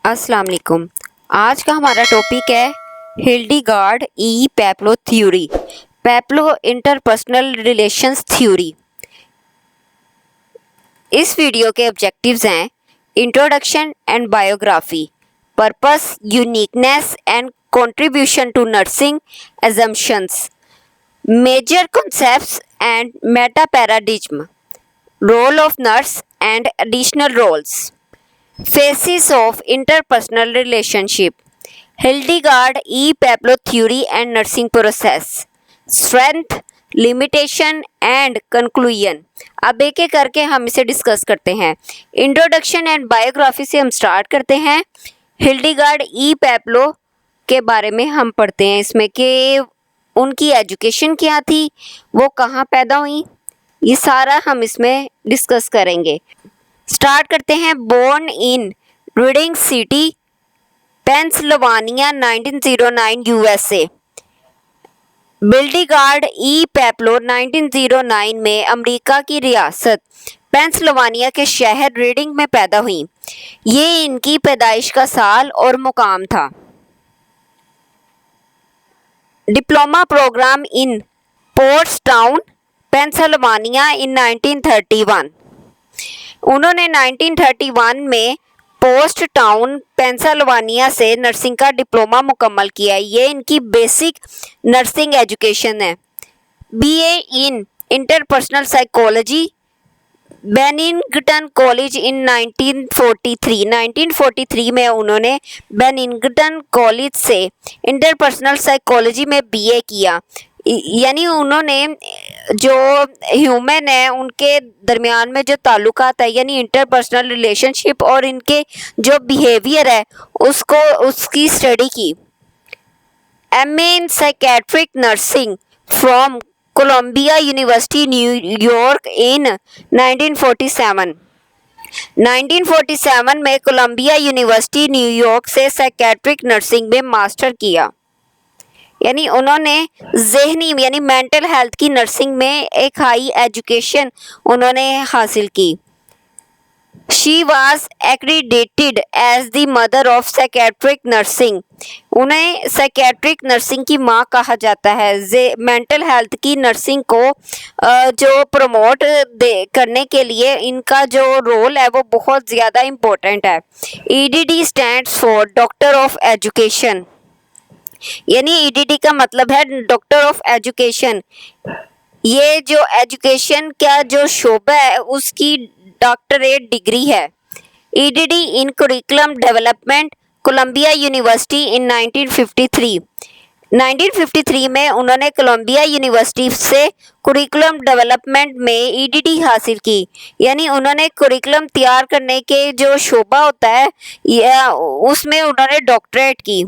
अस्सलाम वालेकुम। आज का हमारा टॉपिक है Hildegard E Peplau theory, Peplau interpersonal relations theory. इस वीडियो के ऑब्जेक्टिव्स हैं introduction and biography, purpose, uniqueness and contribution to nursing assumptions, major concepts and meta paradigm, role of nurse and additional roles, Phases of interpersonal relationship, Hildegard E. Pablo theory and nursing process, strength, limitation and conclusion। अब एक एक करके हम इसे discuss करते हैं। Introduction and biography से हम स्टार्ट करते हैं। हिल्डीगार्ड ई पैप्लो के बारे में हम पढ़ते हैं इसमें कि उनकी एजुकेशन क्या थी, वो कहाँ पैदा हुई, ये सारा हम इसमें डिस्कस करेंगे। स्टार्ट करते हैं। Born in Reading city, Pennsylvania, 1909 USA. Hildegard E Peplau 1909 में अमेरिका की रियासत पेंसिल्वानिया के शहर रीडिंग में पैदा हुई। ये इनकी पैदाइश का साल और मुकाम था। डिप्लोमा प्रोग्राम इन पोर्ट्सटाउन, पेंसिल्वानिया इन 1931। उन्होंने 1931 में पोस्ट टाउन पेंसिल्वानिया से नर्सिंग का डिप्लोमा मुकम्मल किया। ये इनकी बेसिक नर्सिंग एजुकेशन है। BA in interpersonal psychology, Bennington college in 1943 में उन्होंने बेनिंगटन कॉलेज से इंटरपर्सनल साइकोलॉजी में बीए किया। यानी उन्होंने जो ह्यूमन है उनके दरमियान में जो ताल्लुकात है यानी इंटरपर्सनल रिलेशनशिप और इनके जो बिहेवियर है उसकी स्टडी की। MA in psychiatric nursing from Colombia university New York इन 1947 में कोलंबिया यूनिवर्सिटी न्यूयॉर्क से साइकेट्रिक नर्सिंग में मास्टर किया। यानी उन्होंने ज़हनी यानी मेंटल हेल्थ की नर्सिंग में एक हाई एजुकेशन उन्होंने हासिल की। She was accredited as the mother of psychiatric nursing. उन्हें साइकेट्रिक नर्सिंग की माँ कहा जाता है। मेंटल हेल्थ की नर्सिंग को जो प्रमोट करने के लिए इनका जो रोल है वो बहुत ज़्यादा इम्पोर्टेंट है। EDD stands for doctor of education, यानी ईडीडी का मतलब है डॉक्टर ऑफ एजुकेशन। ये जो एजुकेशन का जो शोबा है उसकी डॉक्टरेट डिग्री है। EdD in curriculum development, Columbia University in 1953 में उन्होंने कोलंबिया यूनिवर्सिटी से करिकुलम डेवलपमेंट में ईडीडी हासिल की। यानी उन्होंने करिकुलम तैयार करने के जो शोबा होता है उसमें उन्होंने डॉक्टरेट की।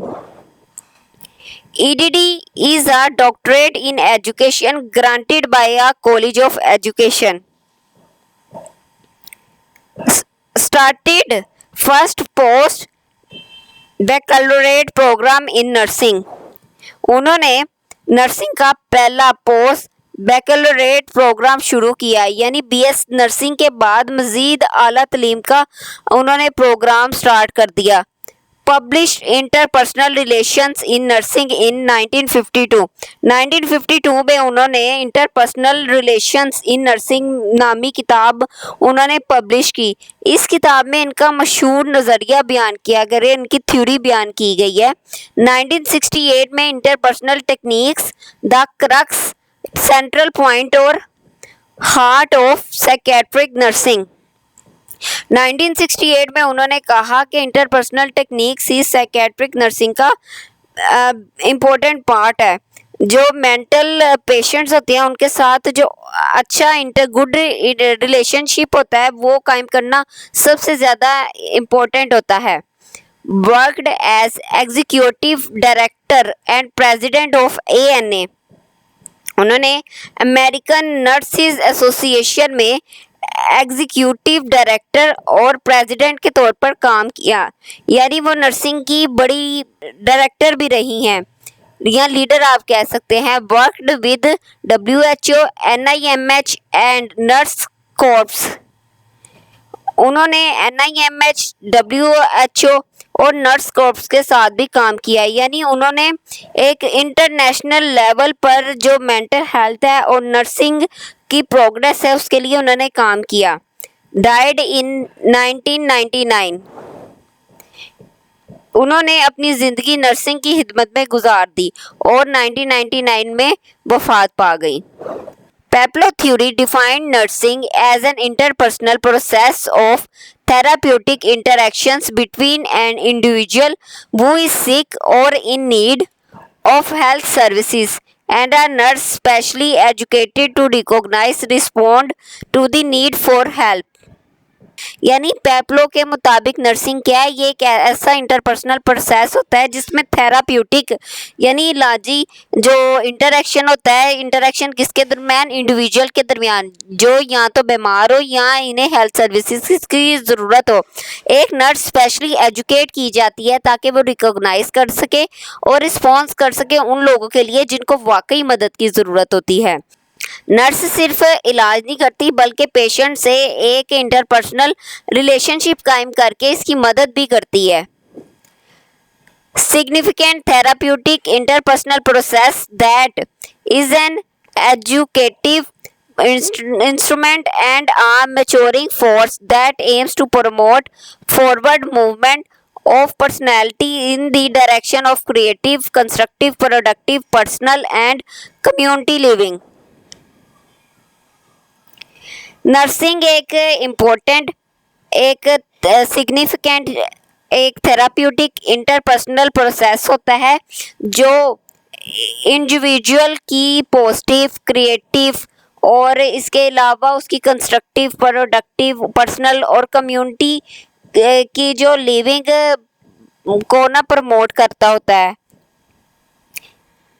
EDD is a doctorate in education granted by a college of education. Started first post baccalaureate program in nursing. उन्होंने नर्सिंग का पहला पोस्ट बैकलॉरेट प्रोग्राम शुरू किया। यानी बीएस नर्सिंग के बाद मज़ीद आला तलीम का उन्होंने प्रोग्राम स्टार्ट कर दिया। Published interpersonal relations in nursing in 1952 में उन्होंने interpersonal relations in nursing नामी किताब उन्होंने पब्लिश की। इस किताब में इनका मशहूर नज़रिया बयान किया गया, इनकी थ्योरी बयान की गई है। 1968 में interpersonal techniques, the crux, central point और हार्ट ऑफ साइकेट्रिक नर्सिंग। 1968 में उन्होंने कहा कि इंटरपर्सनल टेक्निक्स ही साइकेट्रिक नर्सिंग का इम्पोर्टेंट पार्ट है। जो मेंटल पेशेंट्स होते हैं उनके साथ जो अच्छा गुड रिलेशनशिप होता है वो कायम करना सबसे ज़्यादा इम्पोर्टेंट होता है। Worked as executive director and president of ANA। उन्होंने अमेरिकन नर्सिस एसोसिएशन में एग्जीक्यूटिव डायरेक्टर और प्रेसिडेंट के तौर पर काम किया। यानी वो नर्सिंग की बड़ी डायरेक्टर भी रही हैं या लीडर आप कह सकते हैं। Worked with WHO, NIMH and nurse corps. उन्होंने NIMH, WHO और नर्स कॉर्प्स के साथ भी काम किया है। यानी उन्होंने एक इंटरनेशनल लेवल पर जो मेंटल हेल्थ है और नर्सिंग की प्रोग्रेस है उसके लिए उन्होंने काम किया। Died in 1999। उन्होंने अपनी ज़िंदगी नर्सिंग की खिदमत में गुजार दी और 1999 में वफात पा गई। Pablo theory defined nursing as an interpersonal process of therapeutic interactions between an individual who is sick or in need of health services and a nurse specially educated to recognize respond to the need for help। यानी पेप्लो के मुताबिक nursing क्या है, ये एक ऐसा interpersonal process होता है जिसमें थेराप्यूटिक यानी इलाजी जो इंटरेक्शन होता है, इंटरेक्शन किसके दरमियान, इंडिविजुअल के दरमियान जो या तो बीमार हो या इन्हें हेल्थ सर्विसेज की ज़रूरत हो। एक नर्स स्पेशली एजुकेट की जाती है ताकि वो रिकॉग्नाइज कर सके और रिस्पॉन्स कर सके उन लोगों के लिए जिनको वाकई मदद की ज़रूरत होती है। नर्स सिर्फ इलाज नहीं करती बल्कि पेशेंट से एक इंटरपर्सनल रिलेशनशिप कायम करके इसकी मदद भी करती है। Significant therapeutic interpersonal process that is an educative instrument and a maturing force that aims to promote forward movement of personality in the direction of creative, constructive, productive, personal and community living। Nursing एक important, एक significant, एक therapeutic interpersonal process होता है जो individual की positive, creative और इसके अलावा उसकी कंस्ट्रक्टिव, प्रोडक्टिव, पर्सनल और कम्युनिटी की जो लिविंग को ना प्रमोट करता होता है।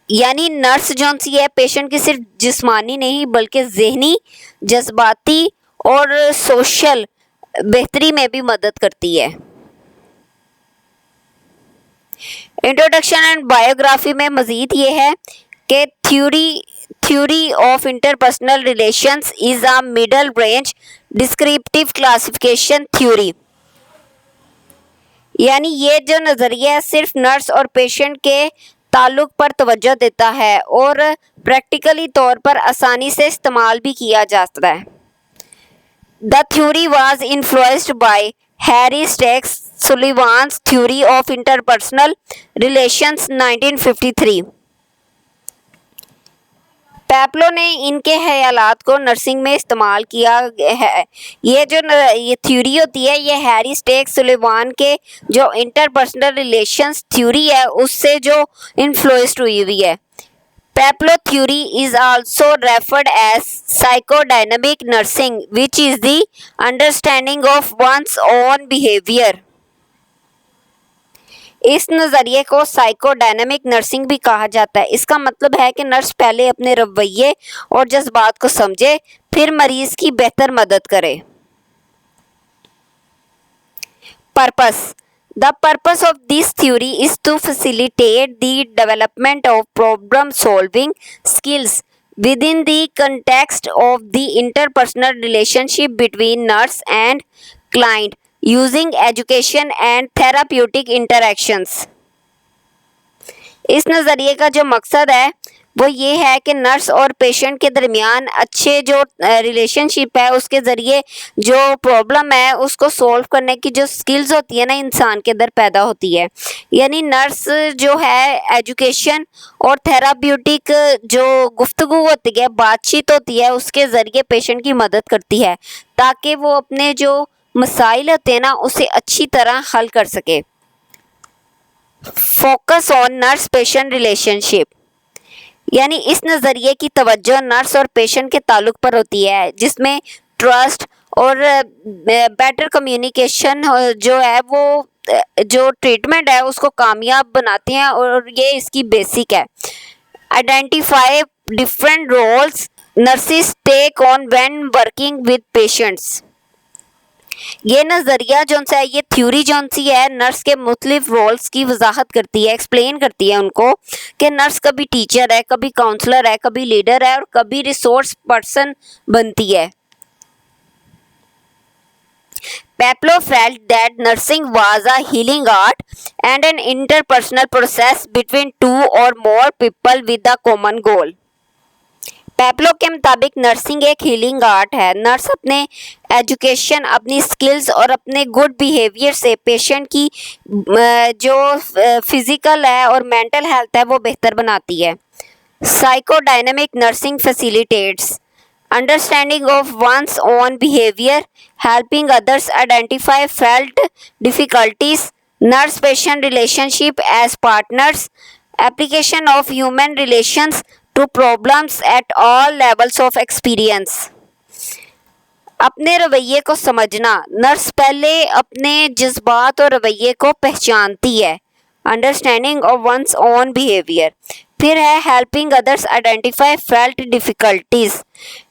यानी नर्स जो सी है पेशेंट की सिर्फ जिस्मानी नहीं बल्कि ज़हनी, जज्बाती और सोशल बेहतरी में भी मदद करती है। इंट्रोडक्शन एंड बायोग्राफी में मज़ीद ये है कि theory of interpersonal relations is a middle range descriptive classification theory. यानी ये जो नज़रिया है सिर्फ नर्स और पेशेंट के ताल्लुक पर तवज्जो देता है और प्रैक्टिकली तौर पर आसानी से इस्तेमाल भी किया जा सकता है। The theory was influenced by Harry Stack Sullivan's theory of interpersonal relations 1953। Peplau ने इनके ख्यालात को नर्सिंग में इस्तेमाल किया है। ये थ्योरी होती है ये हैरी स्टेक्स सुलिवान के जो इंटरपर्सनल रिलेशंस थ्योरी है उससे जो इन्फ्लुएंस्ड हुई है। Peplau theory is also referred as psychodynamic nursing which is the understanding of one's own behaviour. इस नज़रिए को साइकोडायनामिक नर्सिंग भी कहा जाता है। इसका मतलब है कि नर्स पहले अपने रवैये और जज्बात को समझे फिर मरीज की बेहतर मदद करे। Purpose the purpose of this theory is to facilitate the development of problem solving skills within the context of the interpersonal relationship between nurse and client using education and therapeutic interactions। इस नज़रिए का जो मकसद है वो ये है कि नर्स और पेशेंट के दरमियान अच्छे जो रिलेशनशिप है उसके ज़रिए जो प्रॉब्लम है उसको सॉल्व करने की जो स्किल्स होती है ना इंसान के अंदर पैदा होती है। यानी नर्स जो है एजुकेशन और थेराप्यूटिक जो गुफ्तगू होती है, बातचीत होती है, उसके ज़रिए पेशेंट की मदद करती है ताकि वो अपने जो मसाइल होते हैं ना उसे अच्छी तरह हल कर सके। Focus on nurse patient relationship यानी इस नज़रिए की तवज्जो नर्स और पेशेंट के ताल्लुक पर होती है जिसमें ट्रस्ट और बेटर कम्युनिकेशन जो है वो जो ट्रीटमेंट है उसको कामयाब बनाती हैं और ये इसकी बेसिक है। Identify different roles nurses take on when working with patients. ये नज़रिया जो है ये थ्योरी जो सी है नर्स के मुख्तलिफ रोल्स की वजाहत करती है, एक्सप्लेन करती है उनको कि नर्स कभी टीचर है, कभी काउंसलर है, कभी लीडर है और कभी रिसोर्स पर्सन बनती है। Pablo felt that nursing was a healing art and an interpersonal process between two or more people with a common goal. पेप्लो के मुताबिक नर्सिंग एक हीलिंग आर्ट है। नर्स अपने एजुकेशन, अपनी स्किल्स और अपने गुड बिहेवियर से पेशेंट की जो फिजिकल है और मेंटल हेल्थ है वो बेहतर बनाती है। Psychodynamic nursing facilitates understanding of one's own behavior, helping others identify felt difficulties, nurse patient relationship as partners, application of human relations to problems at all levels of experience. अपने रवैये को समझना, nurse पहले अपने जज्बात और रवैये को पहचानती है। Understanding of one's own behaviour. फिर है helping others identify felt difficulties,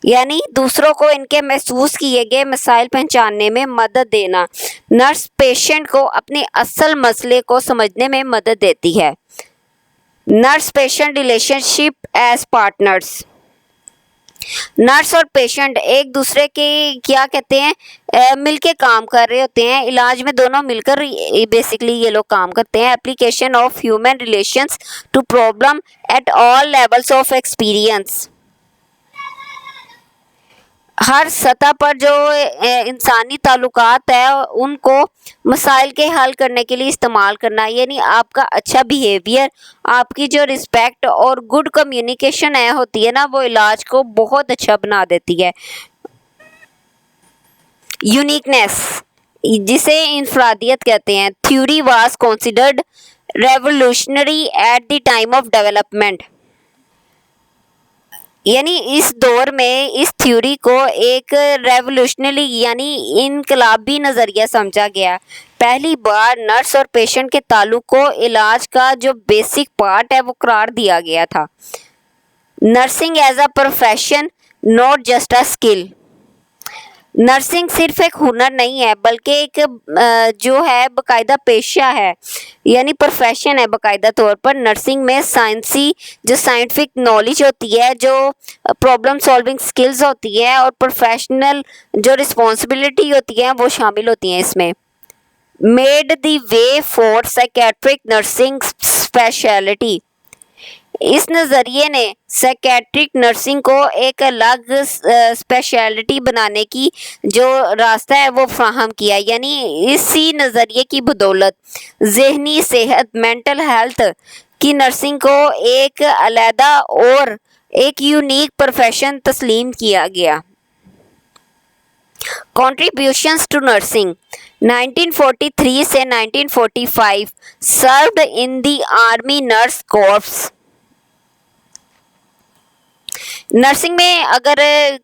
यानी दूसरों को इनके महसूस किए गए मसाइल पहचानने में मदद देना। नर्स पेशेंट को अपने असल मसले को समझने में मदद देती है। Nurse patient relationship as partners, nurse और पेशेंट एक दूसरे के क्या कहते हैं मिलके काम कर रहे होते हैं। इलाज में दोनों मिलकर बेसिकली ये लोग काम करते हैं। Application of human relations to problem at all levels of experience, हर सतह पर जो इंसानी ताल्लुकात है उनको मसाइल के हल करने के लिए इस्तेमाल करना, यानी आपका अच्छा बिहेवियर, आपकी जो रिस्पेक्ट और गुड कम्युनिकेशन है होती है ना, वो इलाज को बहुत अच्छा बना देती है। यूनिकनेस, जिसे इनफरादियत कहते हैं। Theory was considered revolutionary at the time of development, यानी इस दौर में इस थ्योरी को एक रेवोल्यूशनरी यानी इनकलाबी नज़रिया समझा गया। पहली बार नर्स और पेशेंट के ताल्लुक को इलाज का जो बेसिक पार्ट है वो करार दिया गया था। Nursing as a profession, not just a skill. Nursing सिर्फ एक हुनर नहीं है बल्कि एक जो है बाकायदा पेशा है, यानी प्रोफेशन है बाकायदा तौर पर। नर्सिंग में साइंसी जो साइंटिफिक नॉलेज होती है, जो प्रॉब्लम सॉल्विंग स्किल्स होती है और प्रोफेशनल जो रिस्पॉन्सिबिलिटी होती है वो शामिल होती हैं इसमें। Made the way for psychiatric nursing speciality, इस नज़रिए ने साइकेट्रिक नर्सिंग को एक अलग स्पेशलिटी बनाने की जो रास्ता है वो फ्राहम किया, यानी इसी नज़रिए की बदौलत जहनी सेहत, मेंटल हेल्थ की नर्सिंग को एक अलहदा और एक यूनिक प्रोफेशन तस्लीम किया गया। कंट्रीब्यूशंस टू नर्सिंग 1943 से 1945 served in the army nurse corps. Nursing में अगर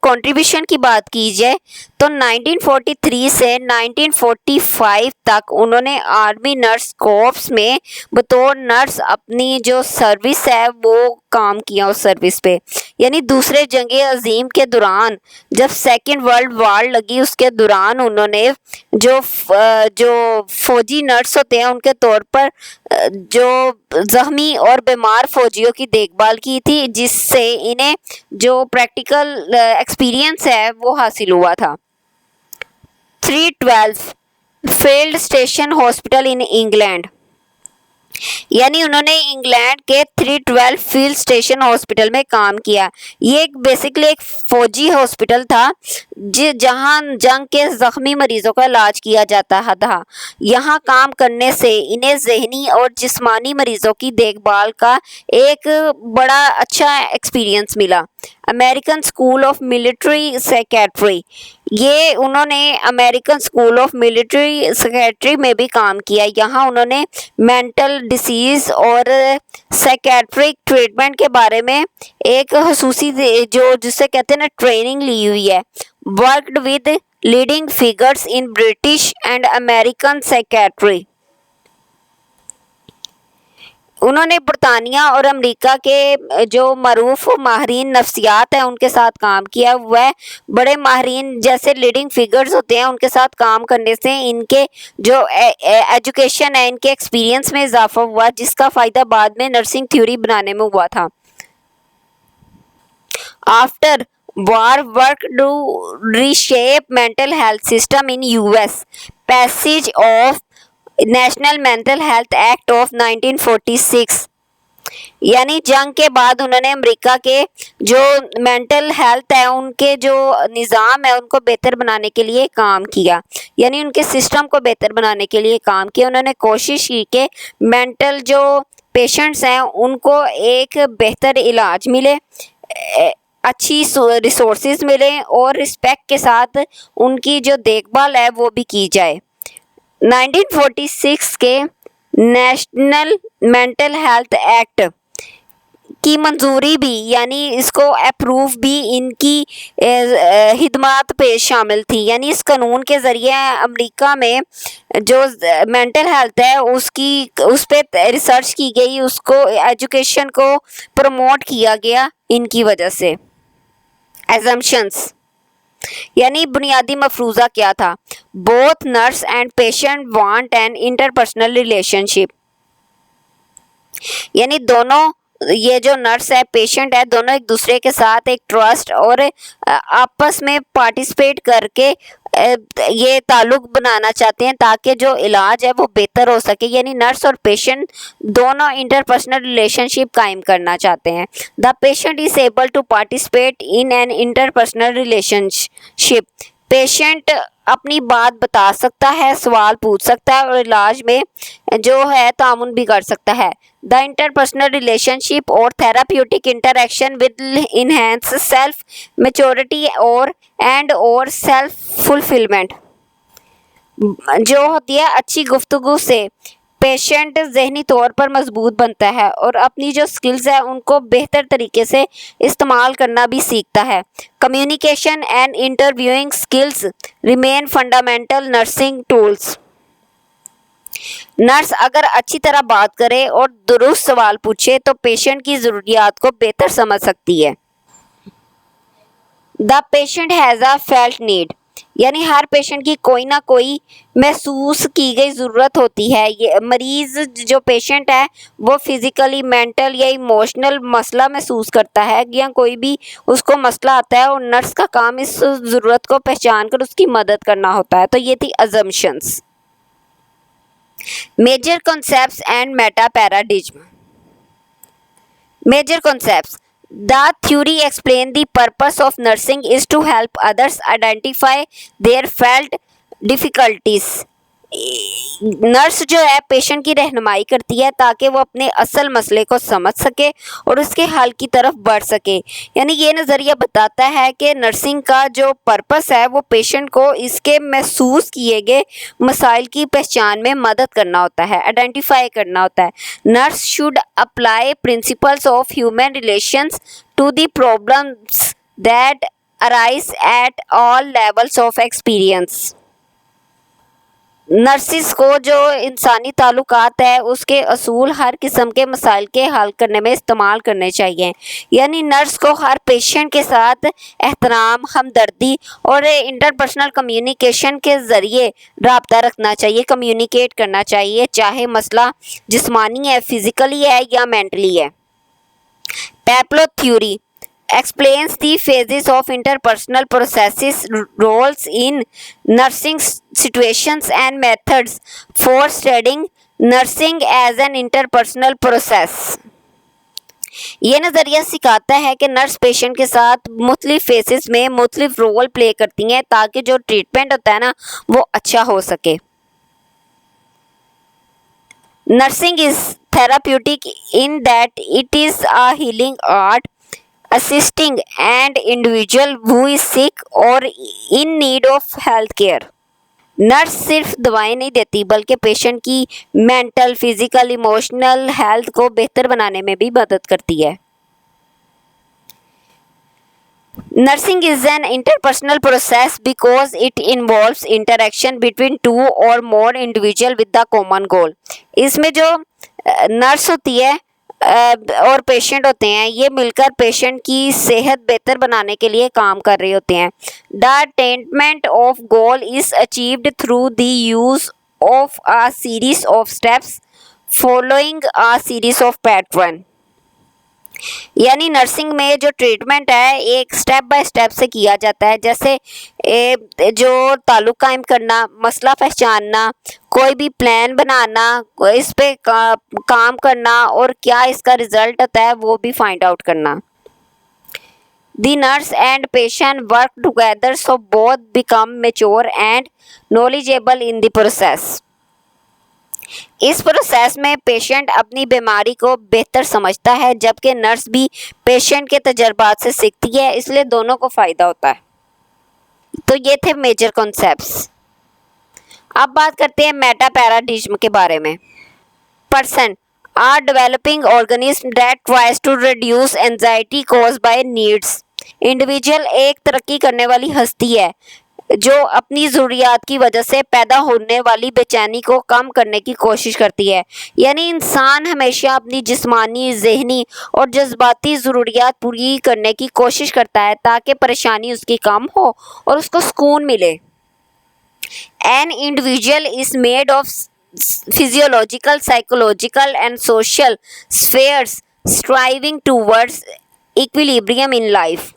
कंट्रीब्यूशन की बात की जाए तो 1943 से 1945 तक उन्होंने आर्मी नर्स कॉर्प्स में बतौर नर्स अपनी जो सर्विस है वो काम किया उस सर्विस पे, यानी दूसरे जंग अजीम के दौरान जब सेकेंड वर्ल्ड वार लगी उसके दौरान उन्होंने जो फौजी नर्स होते हैं उनके तौर पर जो ज़ख्मी और बीमार फौजियों की देखभाल की थी, जिससे इन्हें जो प्रैक्टिकल एक्सपीरियंस है वो हासिल हुआ था। 312 field station hospital in England, यानी उन्होंने इंग्लैंड के 312 फील्ड स्टेशन हॉस्पिटल में काम किया। ये एक बेसिकली एक फौजी हॉस्पिटल था जहां जंग के ज़ख्मी मरीज़ों का इलाज किया जाता था। यहाँ काम करने से इन्हें जहनी और जिस्मानी मरीज़ों की देखभाल का एक बड़ा अच्छा एक्सपीरियंस मिला। American school of military psychiatry, ये उन्होंने American school of military psychiatry में भी काम किया। यहाँ उन्होंने मेंटल डिसीज़ और साइकेट्रिक ट्रीटमेंट के बारे में एक खसूसी जो जिसे कहते हैं ना ट्रेनिंग ली हुई है। Worked with leading figures in British and American psychiatry, उन्होंने बरतानिया और अमेरिका के जो मरूफ माहरीन नफ्सियात हैं उनके साथ काम किया हुआ है। बड़े माहरीन जैसे लीडिंग फिगर्स होते हैं उनके साथ काम करने से इनके जो एजुकेशन है, इनके एक्सपीरियंस में इजाफा हुआ, जिसका फ़ायदा बाद में नर्सिंग थ्योरी बनाने में हुआ था। After war work to reshape mental health system in US, passage of national mental health act of 1946। यानी जंग के बाद उन्होंने अमेरिका के जो मेंटल हेल्थ है उनके जो निज़ाम है उनको बेहतर बनाने के लिए काम किया, यानी उनके सिस्टम को बेहतर बनाने के लिए काम किया। उन्होंने कोशिश की कि मेंटल जो पेशेंट्स हैं उनको एक बेहतर इलाज मिले, अच्छी रिसोर्सेज मिले और रिस्पेक्ट के साथ उनकी जो देखभाल है वो भी की जाए। 1946 के नेशनल मेंटल हेल्थ एक्ट की मंजूरी भी, यानी इसको अप्रूव भी इनकी हिदमात पे शामिल थी। यानी इस कानून के ज़रिए अमेरिका में जो मेंटल हेल्थ है उस पर रिसर्च की गई, उसको एजुकेशन को प्रमोट किया गया इनकी वजह से। एजम्पशंस यानी बुनियादी मफरूज़ा क्या था? Both nurse and patient want an interpersonal relationship. यानी दोनों, ये जो नर्स है पेशेंट है, दोनों एक दूसरे के साथ एक ट्रस्ट और आपस में पार्टिसिपेट करके ये ताल्लुक बनाना चाहते हैं ताकि जो इलाज है वो बेहतर हो सके। यानी नर्स और पेशेंट दोनों इंटरपर्सनल रिलेशनशिप कायम करना चाहते हैं। The patient is able to participate in an interpersonal relationship. Patient अपनी बात बता सकता है, सवाल पूछ सकता है और इलाज में जो है तामुन भी कर सकता है। द इंटरपर्सनल रिलेशनशिप और therapeutic interaction with enhance self maturity और सेल्फ फुलफिलमेंट। जो होती है अच्छी गुफ्तगू से पेशेंट जहनी तौर पर मजबूत बनता है और अपनी जो स्किल्स है उनको बेहतर तरीके से इस्तेमाल करना भी सीखता है। Communication and interviewing skills remain fundamental nursing tools. Nurse अगर अच्छी तरह बात करे और दुरुस्त सवाल पूछे तो पेशेंट की ज़रूरियात को बेहतर समझ सकती है। The patient has a felt need. यानी हर पेशेंट की कोई ना कोई महसूस की गई ज़रूरत होती है। ये मरीज़ जो पेशेंट है वो फिज़िकली, मेंटल या इमोशनल मसला महसूस करता है या कोई भी उसको मसला आता है और नर्स का काम इस ज़रूरत को पहचान कर उसकी मदद करना होता है। तो ये थी assumptions. Major concepts and meta paradigm. Major concepts. The theory explain the purpose of nursing is to help others identify their felt difficulties. Nurse जो है पेशेंट की रहनुमाई करती है ताकि वो अपने असल मसले को समझ सके और उसके हल की तरफ बढ़ सके। यानी ये नज़रिया बताता है कि नर्सिंग का जो पर्पस है वो पेशेंट को इसके महसूस किए गए मसाइल की पहचान में मदद करना होता है, आइडेंटिफाई करना होता है। Nurse should apply principles of human relations to the problems that arise at all levels of experience. Nurses को जो इंसानी ताल्लुकात है उसके असूल हर किस्म के मसाइल के हल करने में इस्तेमाल करने चाहिए। यानी नर्स को हर पेशेंट के साथ एहतराम, हमदर्दी और इंटरपर्सनल कम्युनिकेशन के ज़रिए रब्ता रखना चाहिए, कम्युनिकेट करना चाहिए, चाहे मसला जिस्मानी है, फिज़िकली है या मेंटली है। पैप्लो theory explains the phases of interpersonal processes, roles in nursing situations and methods for studying nursing as an interpersonal process. ये नज़रिया सिखाता है कि नर्स पेशेंट के साथ मुख्तलिफ फेसेस में मुख्तलिफ रोल प्ले करती हैं ताकि जो ट्रीटमेंट होता है ना वो अच्छा हो सके। Nursing is therapeutic in that it is a healing art assisting an individual who is sick or in need of health care. Nurse सिर्फ दवाएं नहीं देती बल्कि पेशेंट की मेंटल, फिजिकल, इमोशनल हेल्थ को बेहतर बनाने में भी मदद करती है। Nursing is an interpersonal process because it involves interaction between two or more individuals with the common goal. इसमें जो नर्स होती है और पेशेंट होते हैं ये मिलकर पेशेंट की सेहत बेहतर बनाने के लिए काम कर रहे होते हैं। The attainment of goal is achieved through the use of a series of steps following a series of pattern. यानी नर्सिंग में जो ट्रीटमेंट है एक स्टेप बाय स्टेप से किया जाता है, जैसे जो ताल्लुक कायम करना, मसला पहचानना, कोई भी प्लान बनाना, इस पे काम करना और क्या इसका रिजल्ट होता है वो भी फाइंड आउट करना। The nurse and patient work together so both become mature and knowledgeable in the process. इस प्रोसेस में पेशेंट अपनी बीमारी को बेहतर समझता है जबकि नर्स भी पेशेंट के तजर्बात से सीखती है, इसलिए दोनों को फ़ायदा होता है। तो ये थे मेजर कॉन्सेप्ट्स। अब बात करते हैं मेटा पैराडिज्म के बारे में। Person are developing organism that tries to reduce anxiety caused by needs. Individual एक तरक्की करने वाली हस्ती है जो अपनी ज़रूरियात की वजह से पैदा होने वाली बेचैनी को कम करने की कोशिश करती है। यानी इंसान हमेशा अपनी जिस्मानी, ज़हनी और जज्बाती ज़रूरियात पूरी करने की कोशिश करता है ताकि परेशानी उसकी कम हो और उसको सुकून मिले। An individual is made of physiological, psychological and social spheres striving towards equilibrium in life.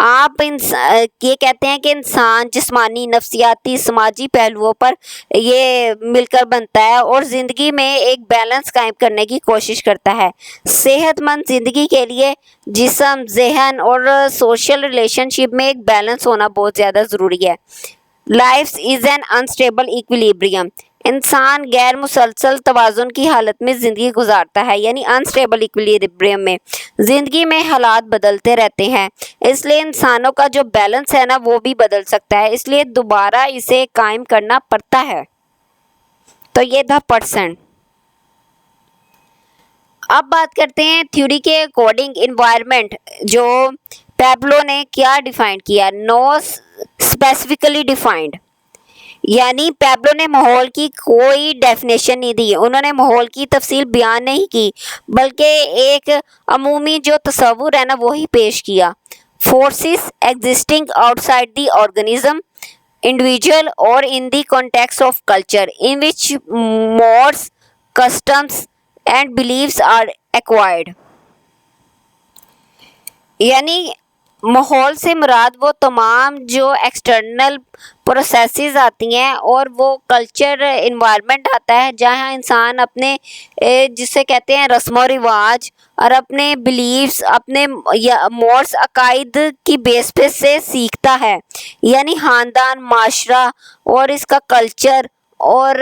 आप ये कहते हैं कि इंसान जिस्मानी, नफ्सियाती, समाजी पहलुओं पर ये मिलकर बनता है और ज़िंदगी में एक बैलेंस कायम करने की कोशिश करता है। सेहतमंद ज़िंदगी के लिए जिस्म, ज़हन और सोशल रिलेशनशिप में एक बैलेंस होना बहुत ज़्यादा ज़रूरी है। Life is an unstable equilibrium. इंसान गैर मुसलसल तवाज़ुन की हालत में ज़िंदगी गुजारता है, यानी अनस्टेबल इक्विलिब्रियम में ज़िंदगी में हालात बदलते रहते हैं, इसलिए इंसानों का जो बैलेंस है ना वो भी बदल सकता है, इसलिए दोबारा इसे कायम करना पड़ता है। तो ये था पर्सन। अब बात करते हैं थ्योरी के अकॉर्डिंग इन्वायरमेंट जो पैब्लो ने क्या डिफाइन किया। नो स्पेसिफिकली डिफाइंड, यानी पैब्लो ने माहौल की कोई डेफिनेशन नहीं दी, उन्होंने माहौल की तफसील बयान नहीं की बल्कि एक अमूमी जो तस्वुर है ना वही पेश किया। Forces existing outside the organism, individual और in the context of culture in which modes, customs and beliefs are acquired. यानी माहौल से मुराद वो तमाम जो एक्सटर्नल प्रोसेसेस आती हैं और वो कल्चर इन्वायरमेंट आता है जहाँ इंसान अपने जिसे कहते हैं रस्म व रिवाज और अपने बिलीव्स, अपने मोड्स, अकायद की बेस पे से सीखता है। यानी ख़ानदान, माशरा और इसका कल्चर, और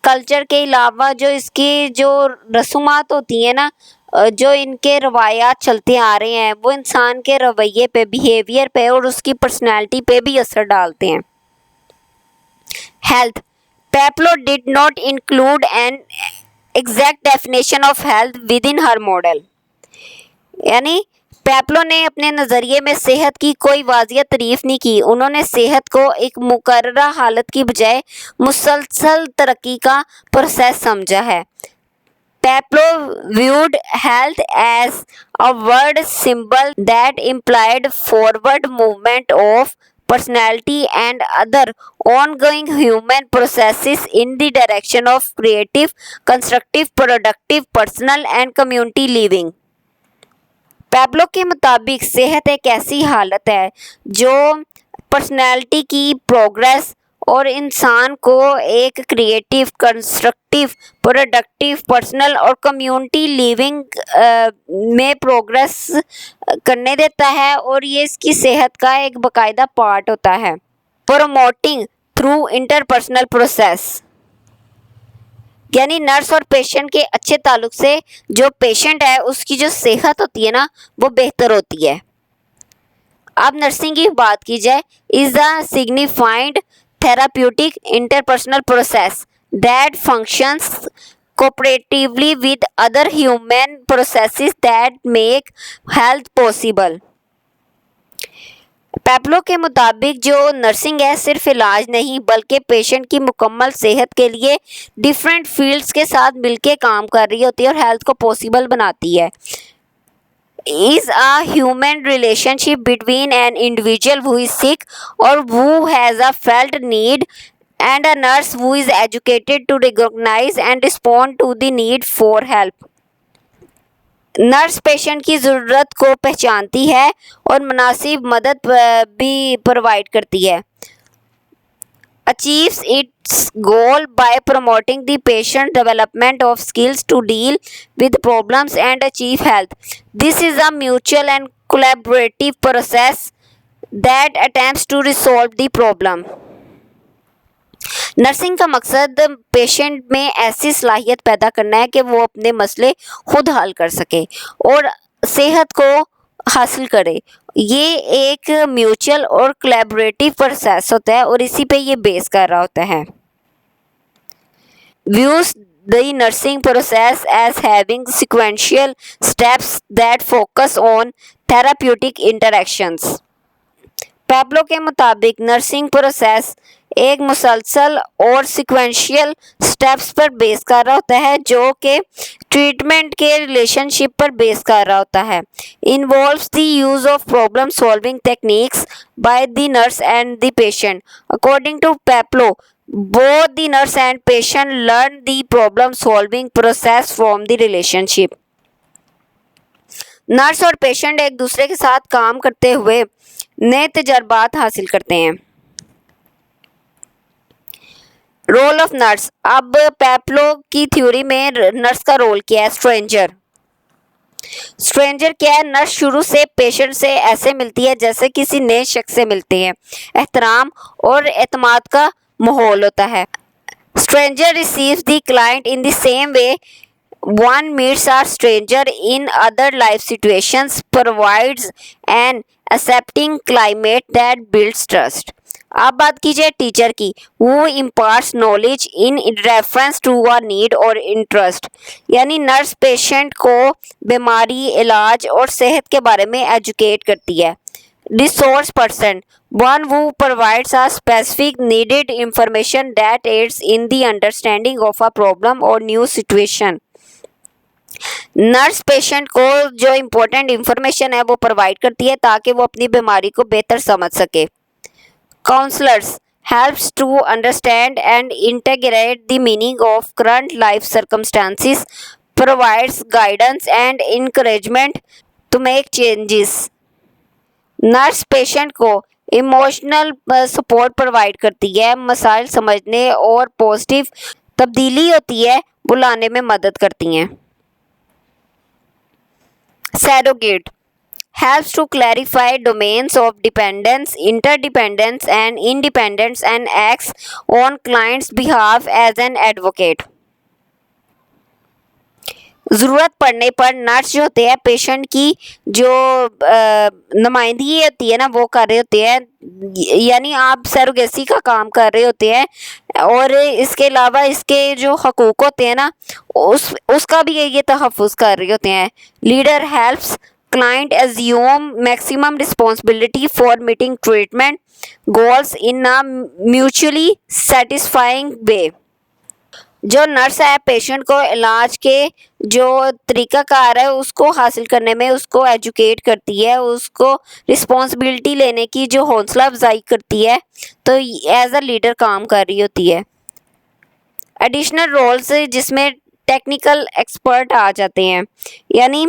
कल्चर के अलावा जो इसकी जो रसूमात होती हैं ना, जो इनके रवायात चलते आ रहे हैं वो इंसान के रवैये पे, बिहेवियर पे और उसकी पर्सनैलिटी पे भी असर डालते हैं। Health, Pablo did not include an exact definition of health with in her model. यानी पैब्लो ने अपने नज़रिए में सेहत की कोई वाज़िह तारीफ नहीं की, उन्होंने सेहत को एक मुकर्ररा हालत की बजाय मुसलसल तरक्की का प्रोसेस समझा है। Pablo viewed health as a word symbol that implied forward movement of personality and other ongoing human processes in the direction of creative, constructive, productive, personal and community living. Pablo के मुताबिक सेहत एक ऐसी हालत है जो पर्सनैलिटी की progress और इंसान को एक क्रिएटिव, कंस्ट्रक्टिव, प्रोडक्टिव, पर्सनल और कम्युनिटी लिविंग में प्रोग्रेस करने देता है और ये इसकी सेहत का एक बाकायदा पार्ट होता है। प्रोमोटिंग थ्रू इंटरपर्सनल प्रोसेस, यानी नर्स और पेशेंट के अच्छे ताल्लुक से जो पेशेंट है उसकी जो सेहत होती है ना वो बेहतर होती है। अब नर्सिंग की बात की जाए, is a signified therapeutic interpersonal process that functions cooperatively with other human processes that make health possible. Pablo के मुताबिक जो नर्सिंग है सिर्फ इलाज नहीं बल्कि पेशेंट की मुकम्मल सेहत के लिए डिफरेंट फील्ड्स के साथ मिलके काम कर रही होती है और हेल्थ को पॉसिबल बनाती है। Is a human relationship between an individual who is sick or who has a felt need and a nurse who is educated to recognize and respond to the need for help. Nurse patient की ज़रूरत को पहचानती है और मुनासिब मदद भी provide करती है। achieves its goal by promoting the patient development of skills to deal with problems and achieve health. This is a mutual and collaborative process that attempts to resolve the problem. Nursing का मकसद patient में ऐसी सलाहियत पैदा करना है कि वो अपने मसले खुद हल कर सके और सेहत को हासिल करे। ये एक म्यूचुअल और कोलैबोरेटिव प्रोसेस होता है और इसी पे ये बेस कर रहा होता है। Views the nursing process as having sequential steps that focus on therapeutic interactions. Pablo के मुताबिक नर्सिंग प्रोसेस एक मुसलसल और सिक्वेंशियल स्टेप्स पर बेस कर रहा होता है जो कि ट्रीटमेंट के रिलेशनशिप पर बेस कर रहा होता है। Involves the use of problem solving techniques by the nurse and the patient. According to Peplau, both the nurse and patient learn the problem solving process from the relationship. Nurse और patient एक दूसरे के साथ काम करते हुए नए तजर्बात हासिल करते हैं। Role of nurse. अब पैब्लो की थ्योरी में नर्स का रोल क्या है? स्ट्रेंजर क्या है? नर्स शुरू से पेशेंट से ऐसे मिलती है जैसे किसी नए शख्स से मिलते हैं। एहतराम और एतमाद का माहौल होता है। Stranger receives the client in the same way one meets a stranger in other life situations, provides an accepting climate that builds trust. अब बात कीजिए टीचर की। वो imparts knowledge in reference to a need or interest। यानी nurse patient को बीमारी, इलाज और सेहत के बारे में एजुकेट करती है। Resource person, one who provides a specific needed information that aids in the understanding of a problem or new situation। Nurse patient को जो इम्पोर्टेंट इंफॉर्मेशन है वो प्रोवाइड करती है ताकि वो अपनी बीमारी को बेहतर समझ सके। Counsellors helps to understand and integrate the meaning of current life circumstances, provides guidance and encouragement to make changes. Nurse patient को इमोशनल सपोर्ट प्रोवाइड करती है, मसाइल समझने और पॉजिटिव तब्दीली होती है वो लाने में मदद करती हैं। Surrogate helps to clarify domains of dependence, interdependence, and independence and acts on client's behalf as an advocate. ज़रूरत पड़ने पर नर्स जो होते हैं पेशेंट की जो नुमाइंदगी होती है ना वो कर रहे होते हैं, यानी आप सरोगेसी का काम कर रहे होते हैं और इसके अलावा इसके जो हकूक़ होते हैं ना उसका भी ये तहफ़्फ़ुज़ कर रहे होते हैं। Leader helps client assume maximum responsibility for meeting treatment goals in a mutually satisfying way। जो नर्स है पेशेंट को इलाज के जो तरीक़ाकार है उसको हासिल करने में उसको एजुकेट करती है, उसको रिस्पॉन्सिबिलिटी लेने की जो हौसला अफजाई करती है, तो एज अ लीडर काम कर रही होती है। एडिशनल रोल्स जिसमें टेक्निकल एक्सपर्ट आ जाते हैं, यानी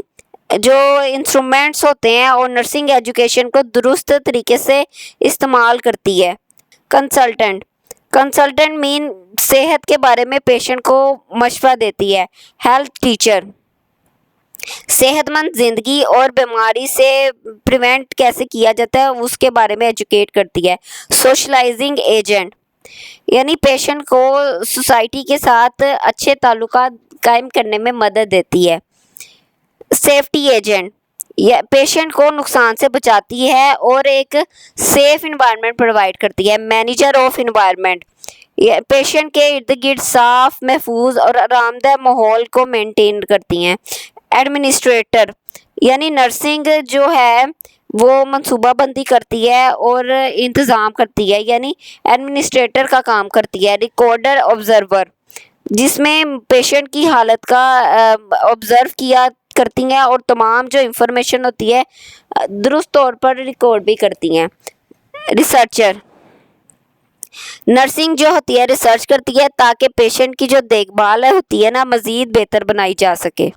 जो इंस्ट्रूमेंट्स होते हैं और नर्सिंग एजुकेशन को दुरुस्त तरीके से इस्तेमाल करती है। कंसल्टेंट मीन सेहत के बारे में पेशेंट को मशवरा देती है। हेल्थ टीचर सेहतमंद ज़िंदगी और बीमारी से प्रिवेंट कैसे किया जाता है उसके बारे में एजुकेट करती है। सोशलाइजिंग एजेंट यानी पेशेंट को सोसाइटी के साथ अच्छे ताल्लुकात कायम करने में मदद देती है। सेफ्टी एजेंट यह पेशेंट को नुकसान से बचाती है और एक सेफ इन्वायरमेंट प्रोवाइड करती है। मैनेजर ऑफ इन्वायरमेंट यह पेशेंट के इर्द गिर्द साफ, महफूज और आरामदेह माहौल को मेंटेन करती हैं। एडमिनिस्ट्रेटर यानी नर्सिंग जो है वो मनसूबाबंदी करती है और इंतज़ाम करती है, यानी एडमिनिस्ट्रेटर का काम करती है। रिकॉर्डर ऑब्जर्वर जिसमें पेशेंट की हालत का ऑब्ज़र्व किया करती हैं और तमाम जो इंफॉर्मेशन होती है दुरुस्त तौर पर रिकॉर्ड भी करती हैं। रिसर्चर नर्सिंग जो होती है रिसर्च करती है ताकि पेशेंट की जो देखभाल होती है ना मज़ीद बेहतर बनाई जा सके।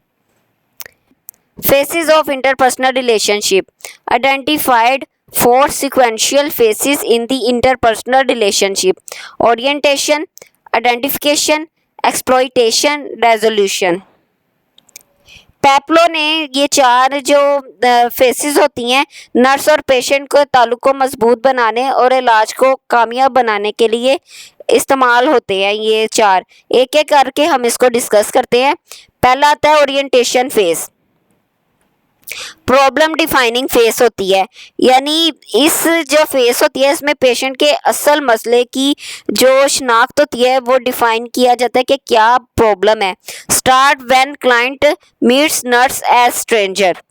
Faces of interpersonal relationship identified 4 sequential phases in the interpersonal relationship: orientation, identification, exploitation, resolution. पैप्लो ने ये 4 जो फेसेस होती हैं नर्स और पेशेंट को ताल्लुक को मजबूत बनाने और इलाज को कामयाब बनाने के लिए इस्तेमाल होते हैं। ये 4 एक एक करके हम इसको डिस्कस करते हैं। पहला आता है orientation phase. Problem defining face होती है, यानी इस जो फेस होती है इसमें पेशेंट के असल मसले की जो शनाख्त होती है वो डिफाइन किया जाता है कि क्या प्रॉब्लम है। Start when client meets nurse as stranger,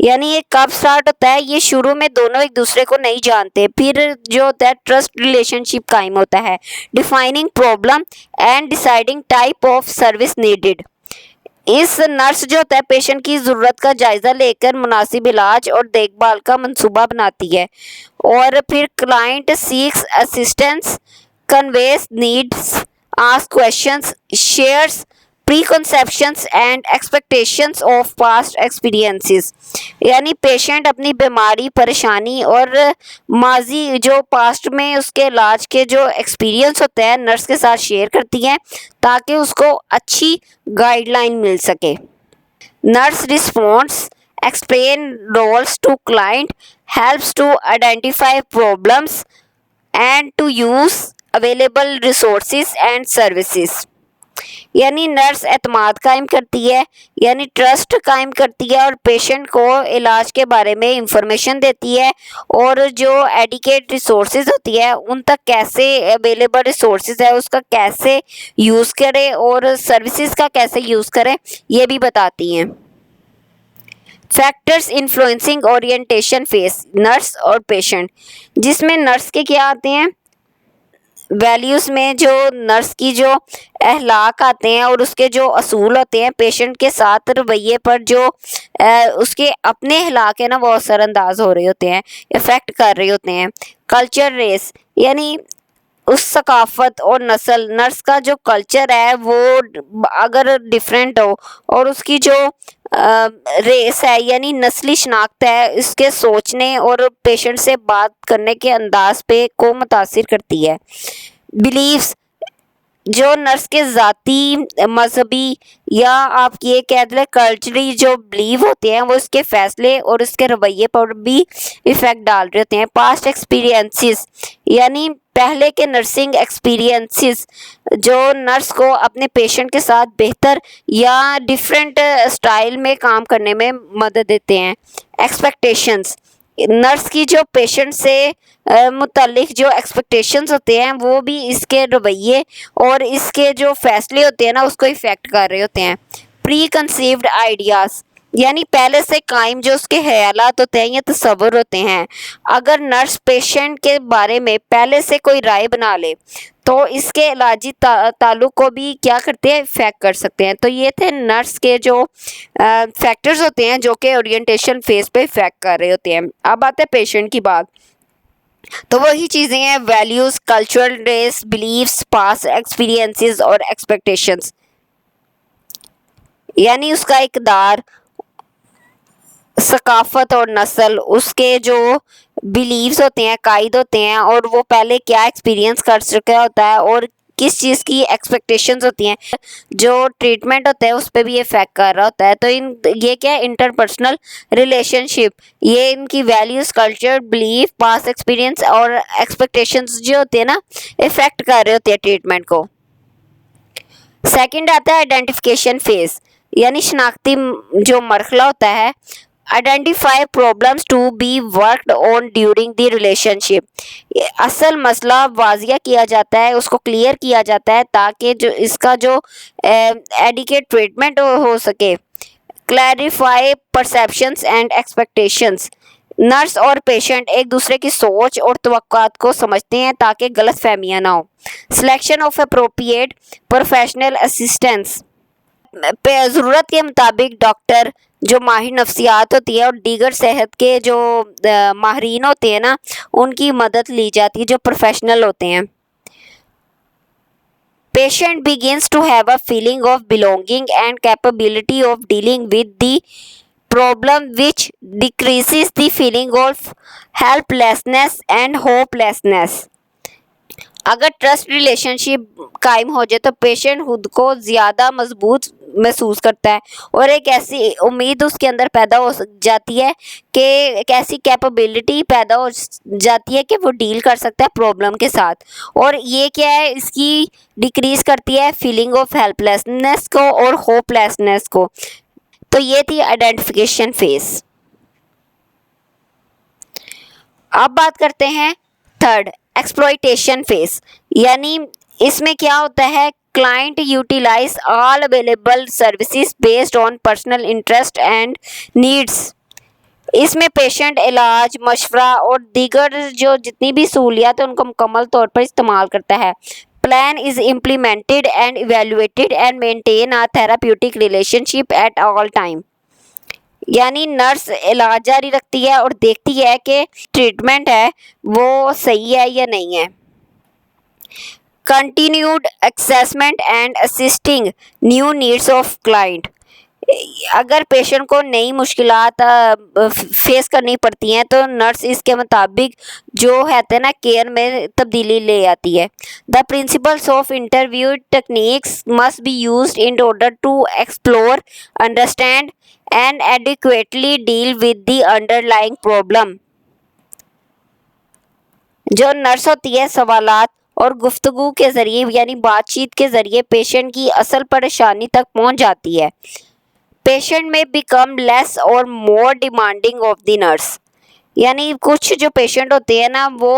यानी ये कब स्टार्ट होता है? ये शुरू में दोनों एक दूसरे को नहीं जानते, फिर जो होता है ट्रस्ट रिलेशनशिप कायम होता है। Defining problem and deciding type of service needed. इस नर्स जो होता है पेशेंट की ज़रूरत का जायज़ा लेकर मुनासिब इलाज और देखभाल का मंसूबा बनाती है। और फिर client seeks assistance, conveys needs, ask questions, shares preconceptions and expectations of past experiences, यानी पेशेंट अपनी बीमारी, परेशानी और माजी जो पास्ट में उसके इलाज के जो एक्सपीरियंस होते हैं नर्स के साथ शेयर करती हैं ताकि उसको अच्छी गाइडलाइन मिल सके। Nurse response explain roles to client, helps to identify problems and to use available resources and services, यानी नर्स एतमाद कायम करती है, यानी ट्रस्ट कायम करती है और पेशेंट को इलाज के बारे में इंफॉर्मेशन देती है और जो एडिकेट रिसोर्सेज होती है उन तक कैसे अवेलेबल रिसोर्सेज है उसका कैसे यूज़ करें और सर्विसेज का कैसे यूज़ करें ये भी बताती हैं। Factors influencing orientation face nurse और पेशेंट, जिसमें नर्स के क्या आते हैं? वैल्यूज़ में जो नर्स की जो अखलाक आते हैं और उसके जो असूल होते हैं पेशेंट के साथ रवैये पर जो उसके अपने अखलाक है ना वो असरअंदाज हो रहे होते हैं, इफ़ेक्ट कर रहे होते हैं। कल्चर रेस, यानी उस सकाफ़त और नस्ल, नर्स का जो कल्चर है वो अगर डिफरेंट हो और उसकी जो रेस है यानी नस्ली शनाख्त है इसके सोचने और पेशेंट से बात करने के अंदाज पे को मुतासिर करती है। बिलीव्स, जो नर्स के ज़ाती, मजहबी या आप ये कह दें कल्चरली जो बिलीव होते हैं वो इसके फ़ैसले और इसके रवैये पर भी इफ़ेक्ट डाल रहे होते हैं। पास्ट एक्सपीरियंसेस, यानी पहले के नर्सिंग एक्सपीरियंसेस जो नर्स को अपने पेशेंट के साथ बेहतर या डिफरेंट स्टाइल में काम करने में मदद देते हैं। एक्सपेक्टेशंस, नर्स की जो पेशेंट से मुतालिक जो एक्सपेक्टेशंस होते हैं वो भी इसके रवैये और इसके जो फैसले होते हैं ना उसको इफ़ेक्ट कर रहे होते हैं। प्री कंसीव्ड आइडियाज़, यानी पहले से कायम जो उसके ख्यालात होते हैं या तसव्वुर होते हैं, अगर नर्स पेशेंट के बारे में पहले से कोई राय बना ले तो इसके इलाजी ताल्लुक को भी क्या करते हैं? इफेक्ट कर सकते हैं। तो ये थे नर्स के जो फैक्टर्स होते हैं जो कि ओरिएंटेशन फेज पे इफेक्ट कर रहे होते हैं। अब आते हैं पेशेंट की बात, तो वही चीज़ें हैं values, cultural race, beliefs, past experiences और एक्सपेक्टेशंस, यानी उसका इक़दार, सकाफ़त और नस्ल, उसके जो बिलीव्स होते हैं, कायद होते हैं और वो पहले क्या एक्सपीरियंस कर चुका होता है और किस चीज़ की एक्सपेक्टेशंस होती हैं, जो ट्रीटमेंट होता है उस पर भी इफ़ेक्ट कर रहा होता है। तो ये क्या है? इंटरपर्सनल रिलेशनशिप, ये इनकी values, culture, belief, past experience और एक्सपेक्टेशंस जो होते हैं ना इफ़ेक्ट कर रहे होते हैं ट्रीटमेंट को। सेकंड आता है आइडेंटिफिकेशन फेज, यानी शनाख्ती जो मरहला होता है। Identify problems to be worked on during the relationship, असल मसला वाजिया किया जाता है, उसको क्लियर किया जाता है ताकि जो इसका जो एडिकेट ट्रीटमेंट हो सके। Clarify perceptions and expectations, nurse और पेशेंट एक दूसरे की सोच और तवक्कुआत को समझते हैं ताकि गलत फहमियाँ ना हो। Selection of appropriate professional assistance, ज़रूरत के मुताबिक डॉक्टर जो माहिर नफ्सियात होती है और दीगर सेहत के जो माहरीन होते हैं ना उनकी मदद ली जाती है जो प्रोफेशनल होते हैं। Patient begins to have a feeling of belonging and capability of dealing with the problem which decreases the feeling of helplessness and hopelessness. अगर ट्रस्ट रिलेशनशिप कायम हो जाए तो पेशेंट खुद को ज़्यादा मजबूत महसूस करता है और एक ऐसी उम्मीद उसके अंदर पैदा हो जाती है कि एक ऐसी कैपेबिलिटी पैदा हो जाती है कि वो डील कर सकता है प्रॉब्लम के साथ। और ये क्या है, इसकी डिक्रीज करती है फीलिंग ऑफ हेल्पलेसनेस को और होपलेसनेस को। तो ये थी आइडेंटिफिकेशन फेज। अब बात करते हैं थर्ड, एक्सप्लॉयटेशन फेज। यानी इसमें क्या होता है, client utilise all available services based on personal interest and needs. इसमें पेशेंट इलाज, मशवरा और दीगर जो जितनी भी सहूलियात है उनको मुकम्मल तौर पर इस्तेमाल करता है। Plan is implemented and evaluated and maintain a therapeutic relationship at all time. यानी नर्स इलाज जारी रखती है और देखती है कि ट्रीटमेंट है वो सही है या नहीं है। Continued assessment and assisting new needs of client. अगर पेशेंट को नई मुश्किलात फेस करनी पड़ती हैं तो नर्स इसके मुताबिक जो है ना केयर में तब्दीली ले आती है। The principles of interview techniques must be used in order to explore, understand and adequately deal with the underlying problem. जो नर्स होती है सवालात और गुफ्तगू के ज़रिए यानी बातचीत के ज़रिए पेशेंट की असल परेशानी तक पहुंच जाती है। पेशेंट में बिकम लेस और more demanding of the nurse. यानी कुछ जो पेशेंट होते हैं ना वो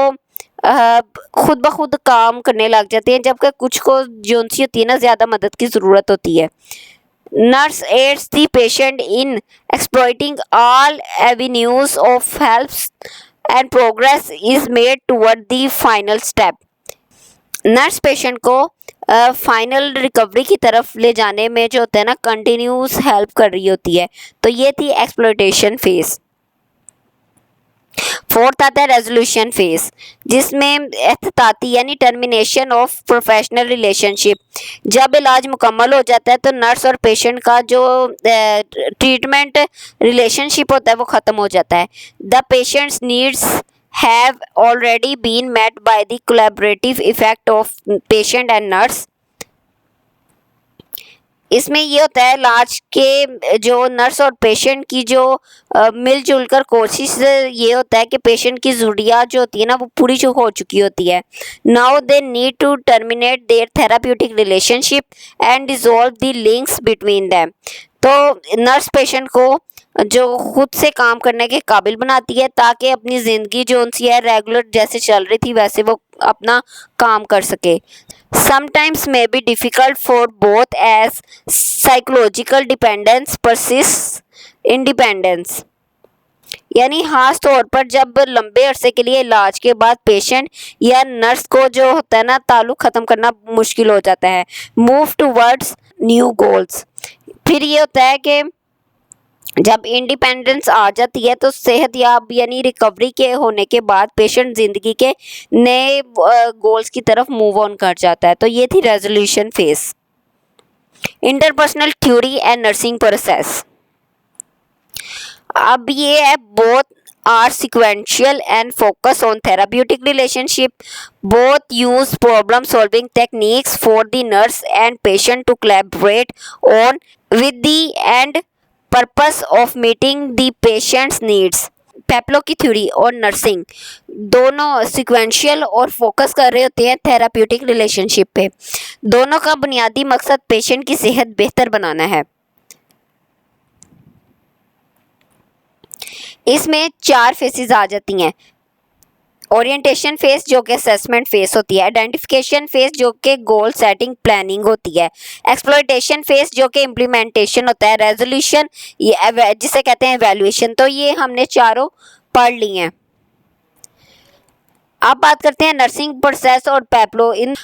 खुद ब खुद काम करने लग जाते हैं, जबकि कुछ को जो सी होती है ना ज़्यादा मदद की ज़रूरत होती है। Nurse aids the patient in exploiting all avenues of helps and progress is made toward the final step. Nurse patient को फाइनल रिकवरी की तरफ ले जाने में जो होता है ना कंटिन्यूस हेल्प कर रही होती है। तो ये थी एक्सप्लॉयटेशन फेज। फोर्थ आता है रेजोल्यूशन फेज, जिसमें एहतियाती यानी टर्मिनेशन ऑफ प्रोफेशनल रिलेशनशिप। जब इलाज मुकम्मल हो जाता है तो नर्स और पेशेंट का जो ट्रीटमेंट रिलेशनशिप होता है वो ख़त्म हो जाता है। The patients needs have already been met by the collaborative effect of patient and nurse। इसमें ये होता है इलाज के जो नर्स और पेशेंट की जो मिलजुल कर कोशिश ये होता है कि पेशेंट की ज़रूरियात जो होती है ना वो पूरी जो हो चुकी होती है। Now they need to terminate their therapeutic relationship and dissolve the links between them. तो नर्स पेशेंट को जो खुद से काम करने के काबिल बनाती है ताकि अपनी ज़िंदगी जो उनसी है रेगुलर जैसे चल रही थी वैसे वो अपना काम कर सके। Sometimes may be difficult for both as psychological dependence persist independence. यानी ख़ास तौर पर जब लंबे अरसे के लिए इलाज के बाद पेशेंट या नर्स को जो होता है ना ताल्लुक़ ख़त्म करना मुश्किल हो जाता है। Move towards new goals. फिर ये होता है कि जब इंडिपेंडेंस आ जाती है तो सेहतयाब यानी रिकवरी के होने के बाद पेशेंट ज़िंदगी के नए गोल्स की तरफ मूव ऑन कर जाता है। तो ये थी resolution phase. Interpersonal theory and nursing process. अब ये है both are sequential and focus on therapeutic relationship. Both use problem solving techniques for the nurse and patient to collaborate on with the end purpose of meeting the patient's needs. पेप्लो की theory और nursing दोनों sequential और focus कर रहे होते हैं therapeutic relationship पे। दोनों का बुनियादी मकसद पेशेंट की सेहत बेहतर बनाना है। इसमें 4 फेसेस आ जाती हैं। ओरिएंटेशन फेज जो कि असेसमेंट फेज होती है, आइडेंटिफिकेशन फेज जो कि गोल सेटिंग प्लानिंग होती है, एक्सप्लॉयटेशन फेज जो कि इम्प्लीमेंटेशन होता है, रेजोल्यूशन ये जिसे कहते हैं इवैल्यूएशन। तो ये हमने चारों पढ़ ली हैं। अब बात करते हैं नर्सिंग प्रोसेस और पेप्लो। इन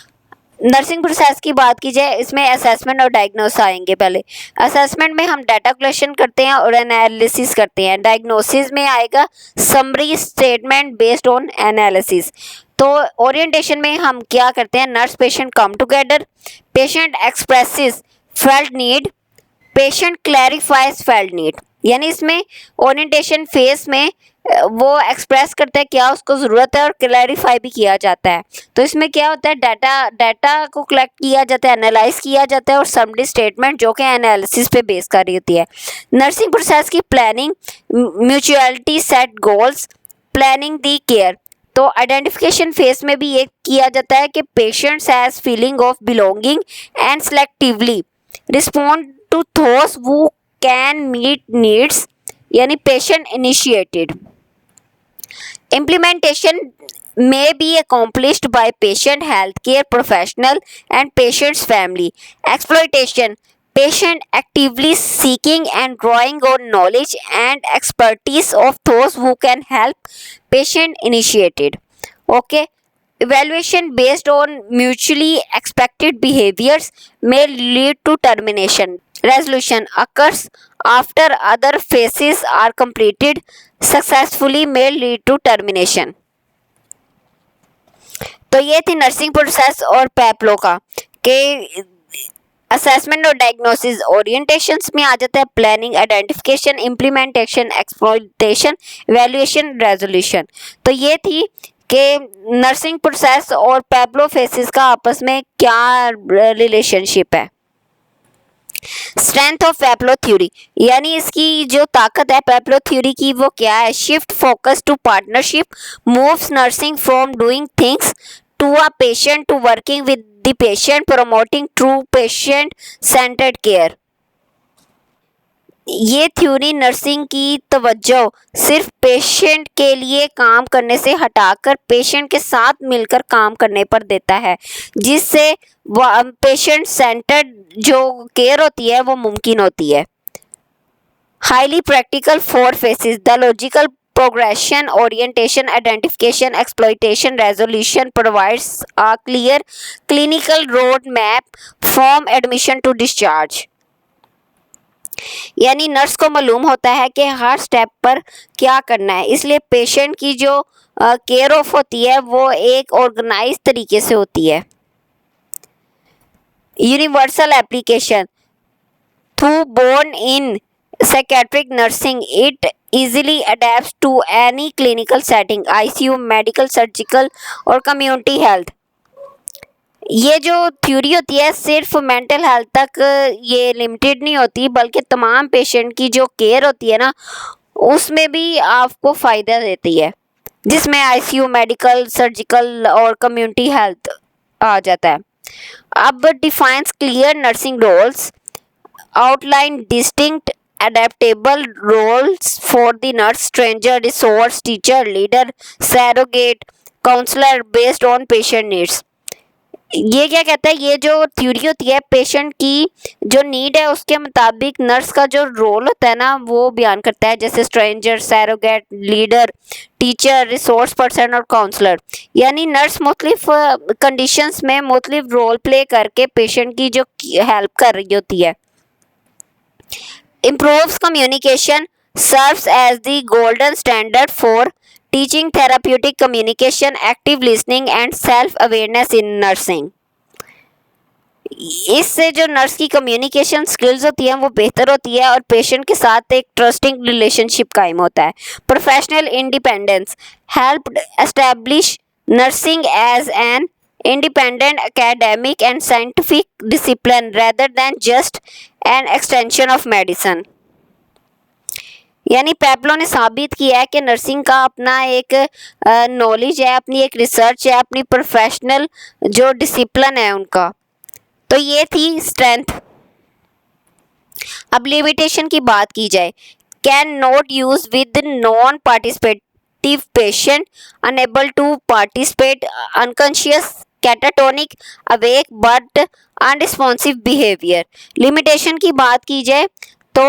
नर्सिंग प्रोसेस की बात की जाए इसमें असेसमेंट और डायग्नोसिस आएंगे। पहले असेसमेंट में हम डाटा कलेक्शन करते हैं और एनालिसिस करते हैं। डायग्नोसिस में आएगा summary statement based on analysis. तो ओरिएंटेशन में हम क्या करते हैं, nurse patient come together, patient expresses felt need, patient clarifies felt need. यानी इसमें ओरिएंटेशन फेज में वो एक्सप्रेस करता है क्या उसको ज़रूरत है और क्लैरिफाई भी किया जाता है। तो इसमें क्या होता है, डाटा को कलेक्ट किया जाता है, एनालाइज किया जाता है और समरी स्टेटमेंट जो कि एनालिसिस पे बेस कर रही होती है। नर्सिंग प्रोसेस की planning, mutuality, set goals, planning the care. तो आइडेंटिफिकेशन फेज में भी ये किया जाता है कि patients has feeling of belonging and selectively respond to those who can meet needs, यानी patient initiated. Implementation may be accomplished by patient healthcare professional and patient's family. Exploitation, patient actively seeking and drawing on knowledge and expertise of those who can help patient initiated. Okay. Evaluation based on mutually expected behaviors may lead to termination. Resolution occurs after other phases are completed successfully may lead to termination. तो ये थी nursing process और पैपलो का के assessment और diagnosis. Orientations में आ जाता है planning, identification, implementation, exploitation, evaluation, resolution. तो ये थी कि नर्सिंग प्रोसेस और पैपलो फेसिस का आपस में क्या रिलेशनशिप है। स्ट्रेंथ ऑफ पैपलो थ्योरी, यानी इसकी जो ताकत है पैपलो थ्योरी की वो क्या है। Shift focus to partnership, moves nursing from doing things to a patient to working with the patient, promoting true patient centred care. ये थ्योरी नर्सिंग की तवज्जो सिर्फ पेशेंट के लिए काम करने से हटाकर पेशेंट के साथ मिलकर काम करने पर देता है, जिससे पेशेंट सेंटर्ड जो केयर होती है वो मुमकिन होती है। Highly practical 4 faces, the logical progression, orientation, identification, exploitation, resolution provides a clear clinical roadmap from admission to discharge. यानी नर्स को मालूम होता है कि हर स्टेप पर क्या करना है, इसलिए पेशेंट की जो केयर ऑफ होती है वो एक ऑर्गेनाइज तरीके से होती है। Universal application, through born in psychiatric nursing, it easily adapts to any clinical setting, ICU, medical, surgical और community health। ये जो थ्योरी होती है सिर्फ मेंटल हेल्थ तक ये लिमिटेड नहीं होती, बल्कि तमाम पेशेंट की जो केयर होती है ना उसमें भी आपको फ़ायदा देती है, जिसमें ICU, मेडिकल, सर्जिकल और कम्युनिटी हेल्थ आ जाता है। अब defines clear nursing roles, outline distinct adaptable roles for the nurse, stranger, resource, teacher, leader, surrogate, counselor based on patient needs। ये क्या कहता है, ये जो थ्योरी होती है पेशेंट की जो नीड है उसके मुताबिक नर्स का जो रोल होता है ना वो बयान करता है, जैसे stranger, surrogate, leader, teacher, resource person और काउंसलर। यानी नर्स मुख्तलिफ कंडीशंस में मुख्तलिफ रोल प्ले करके पेशेंट की जो हेल्प कर रही होती है। Improves communication, serves as the golden standard for teaching therapeutic communication, active listening and self-awareness in nursing। इससे जो नर्स की कम्युनिकेशन स्किल्स होती हैं वो बेहतर होती है और पेशेंट के साथ एक ट्रस्टिंग रिलेशनशिप कायम होता है। Professional independence, help establish nursing as an independent academic and scientific discipline rather than just an extension of medicine। यानी पैपलो ने साबित किया है कि नर्सिंग का अपना एक नॉलेज है, अपनी एक रिसर्च है, अपनी प्रोफेशनल जो डिसिप्लिन है उनका। तो ये थी स्ट्रेंथ। अब लिमिटेशन की बात की जाए, can not use with non participative patient, unable to participate, unconscious, catatonic, awake but unresponsive behaviour. Limitation की बात की जाए तो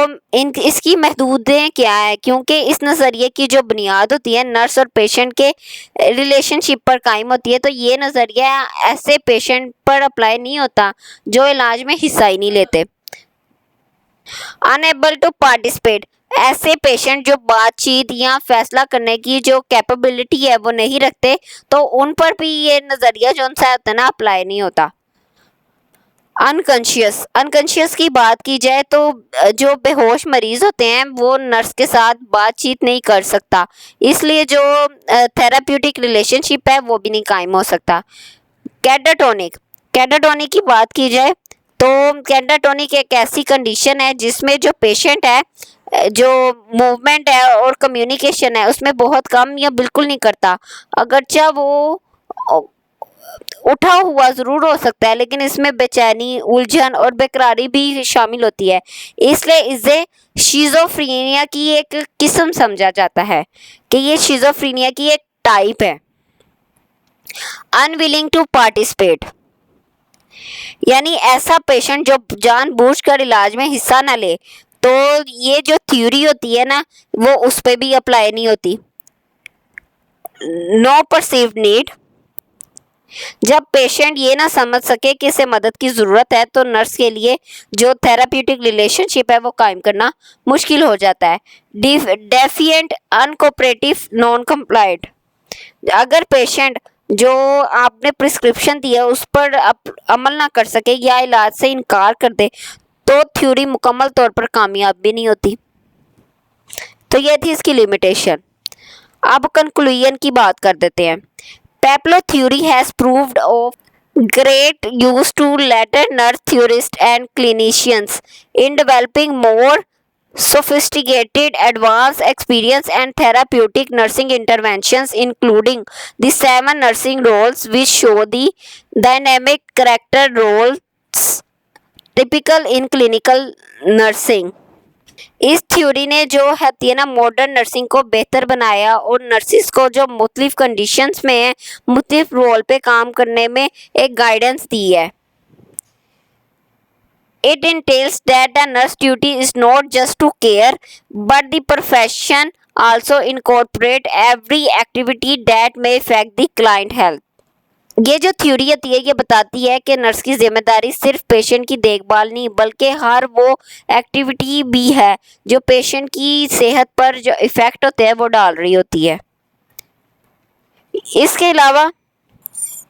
इसकी महदूदें क्या है, क्योंकि इस नज़रिए की जो बुनियाद होती है नर्स और पेशेंट के रिलेशनशिप पर कायम होती है, तो ये नज़रिया ऐसे पेशेंट पर अप्लाई नहीं होता जो इलाज में हिस्सा ही नहीं लेते। अनएबल टू पार्टिसिपेट, ऐसे पेशेंट जो बातचीत या फैसला करने की जो कैपेबिलिटी है वो नहीं रखते, तो उन पर भी ये नज़रिया जो उनसे होता है ना अप्लाई नहीं होता। अनकंशियस की बात की जाए तो जो बेहोश मरीज होते हैं वो नर्स के साथ बातचीत नहीं कर सकता, इसलिए जो थेराप्यूटिक रिलेशनशिप है वो भी नहीं कायम हो सकता। कैटाटोनिक कैटाटोनिक की बात की जाए तो कैटाटोनिक एक ऐसी कंडीशन है जिसमें जो पेशेंट है जो मूवमेंट है और कम्युनिकेशन है उसमें बहुत कम या बिल्कुल नहीं करता, अगरचे वो उठा हुआ ज़रूर हो सकता है लेकिन इसमें बेचैनी, उलझन और बेकरारी भी शामिल होती है, इसलिए इसे शिज़ोफ्रेनिया की एक किस्म समझा जाता है कि ये शिज़ोफ्रेनिया की एक टाइप है। अनविलिंग टू पार्टिसिपेट यानी ऐसा पेशेंट जो जानबूझकर इलाज में हिस्सा ना ले, तो ये जो थ्योरी होती है ना वो उस पर भी अप्लाई नहीं होती। नो परसीव्ड नीड जब पेशेंट ये ना समझ सके कि इसे मदद की ज़रूरत है तो नर्स के लिए जो थेराप्यूटिक रिलेशनशिप है वो कायम करना मुश्किल हो जाता है। डेफिएंट, अनकोऑपरेटिव, नॉन कंप्लाइंट अगर पेशेंट जो आपने प्रिस्क्रिप्शन दी है उस पर अमल ना कर सके या इलाज से इनकार कर दे तो थ्योरी मुकम्मल तौर पर कामयाब भी नहीं होती। तो ये थी इसकी लिमिटेशन। अब कंक्लूजन की बात कर देते हैं। Pablo theory has proved of great use to later nurse theorists and clinicians in developing more sophisticated, advanced experience and therapeutic nursing interventions, including the 7 nursing roles, which show the dynamic character roles typical in clinical nursing। इस theory ने जो है ना modern nursing को बेहतर बनाया और nurses को जो मुख्तलिफ कंडीशंस में है मुख्तलिफ रोल पे काम करने में एक गाइडेंस दी है। It entails that the nurse duty is not just to care, but the profession also incorporate every activity that may affect the client health। ये जो थ्योरी होती है ये बताती है कि नर्स की जिम्मेदारी सिर्फ पेशेंट की देखभाल नहीं बल्कि हर वो एक्टिविटी भी है जो पेशेंट की सेहत पर जो इफ़ेक्ट होते हैं वो डाल रही होती है। इसके अलावा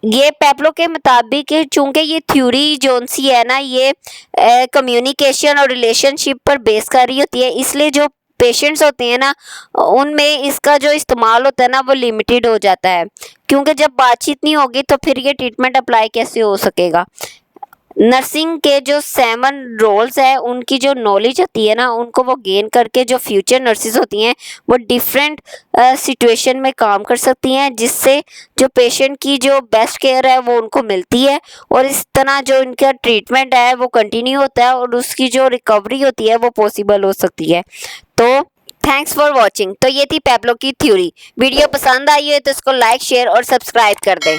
ये पेप्लो के मुताबिक चूँकि ये थ्योरी जो सी है ना ये कम्युनिकेशन और रिलेशनशिप पर बेस कर रही होती है, इसलिए जो पेशेंट्स होते हैं ना उनमें इसका जो इस्तेमाल होता है ना वो लिमिटेड हो जाता है, क्योंकि जब बातचीत नहीं होगी तो फिर ये ट्रीटमेंट अप्लाई कैसे हो सकेगा। नर्सिंग के जो 7 रोल्स है उनकी जो नॉलेज होती है ना उनको वो गेन करके जो फ्यूचर नर्सिस होती हैं वो डिफरेंट सिचुएशन में काम कर सकती हैं, जिससे जो पेशेंट की जो बेस्ट केयर है वो उनको मिलती है और इस तरह जो इनका ट्रीटमेंट है वो कंटिन्यू होता है और उसकी जो रिकवरी होती है वो पॉसिबल हो सकती है। तो थैंक्स फॉर वॉचिंग। तो ये थी पेप्लो की थ्योरी। वीडियो पसंद आई है तो इसको लाइक, शेयर और सब्सक्राइब कर दें।